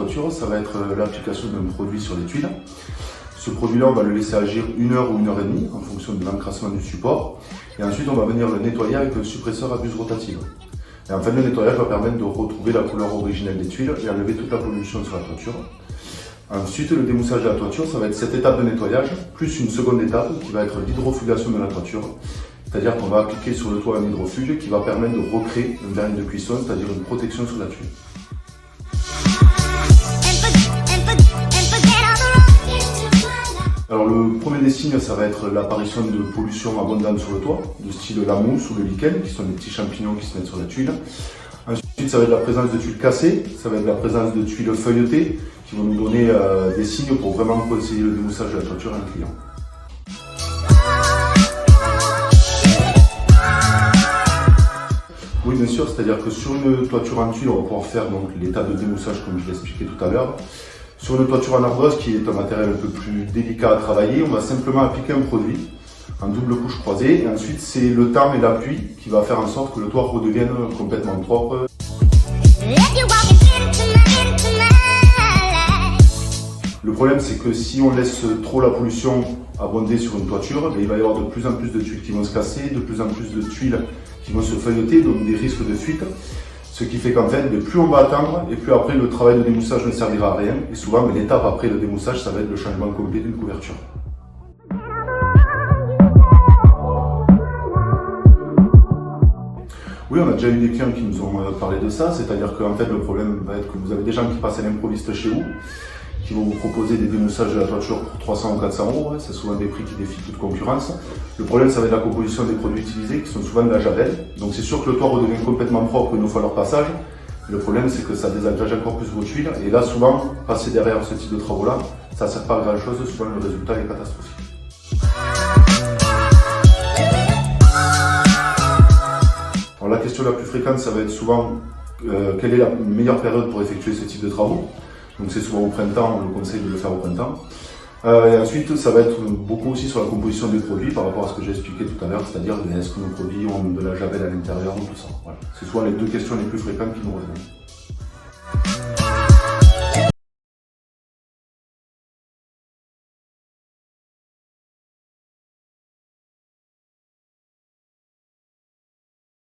toiture, ça va être l'application d'un produit sur les tuiles. Ce produit-là, on va le laisser agir 1 heure ou 1 heure et demie en fonction de l'encrassement du support. Et ensuite, on va venir le nettoyer avec le suppresseur à buse rotative. Et en fait, le nettoyage va permettre de retrouver la couleur originelle des tuiles et enlever toute la pollution sur la toiture. Ensuite, le démoussage de la toiture, ça va être cette étape de nettoyage, plus une seconde étape qui va être l'hydrofugation de la toiture. C'est-à-dire qu'on va appliquer sur le toit un hydrofuge qui va permettre de recréer une vernis de cuisson, c'est-à-dire une protection sur la tuile. Alors le premier des signes, ça va être l'apparition de pollution abondante sur le toit, de style la mousse ou le lichen, qui sont des petits champignons qui se mettent sur la tuile. Ensuite, ça va être la présence de tuiles cassées, ça va être la présence de tuiles feuilletées, qui vont nous donner des signes pour vraiment conseiller le démoussage de la toiture à un client. Oui, bien sûr, c'est-à-dire que sur une toiture en tuile, on va pouvoir faire l'étape de démoussage comme je l'ai expliqué tout à l'heure. Sur une toiture en ardoise, qui est un matériel un peu plus délicat à travailler, on va simplement appliquer un produit en double couche croisée. Et ensuite, c'est le temps et la pluie qui va faire en sorte que le toit redevienne complètement propre. Le problème, c'est que si on laisse trop la pollution abonder sur une toiture, il va y avoir de plus en plus de tuiles qui vont se casser, de plus en plus de tuiles qui vont se feuilleter, donc des risques de fuite. Ce qui fait qu'en fait, plus on va attendre, et plus après le travail de démoussage ne servira à rien. Et souvent, l'étape après le démoussage, ça va être le changement complet d'une couverture. Oui, on a déjà eu des clients qui nous ont parlé de ça, c'est-à-dire qu'en fait, le problème va être que vous avez des gens qui passent à l'improviste chez vous, qui vont vous proposer des démoussages de la toiture pour 300 ou 400 €. C'est souvent des prix qui défient toute concurrence. Le problème, ça va être la composition des produits utilisés, qui sont souvent de la javel. Donc c'est sûr que le toit redevient complètement propre une fois leur passage. Le problème, c'est que ça désagrège encore plus vos tuiles. Et là, souvent, passer derrière ce type de travaux-là, ça ne sert pas à grand-chose. Souvent, le résultat est catastrophique. Alors, la question la plus fréquente, ça va être souvent quelle est la meilleure période pour effectuer ce type de travaux. Donc c'est souvent au printemps, on le conseille de le faire au printemps. Et ensuite, ça va être beaucoup aussi sur la composition des produits par rapport à ce que j'ai expliqué tout à l'heure, c'est-à-dire est-ce que nos produits ont de la javel à l'intérieur ou tout ça. Voilà. C'est souvent les deux questions les plus fréquentes qui nous reviennent.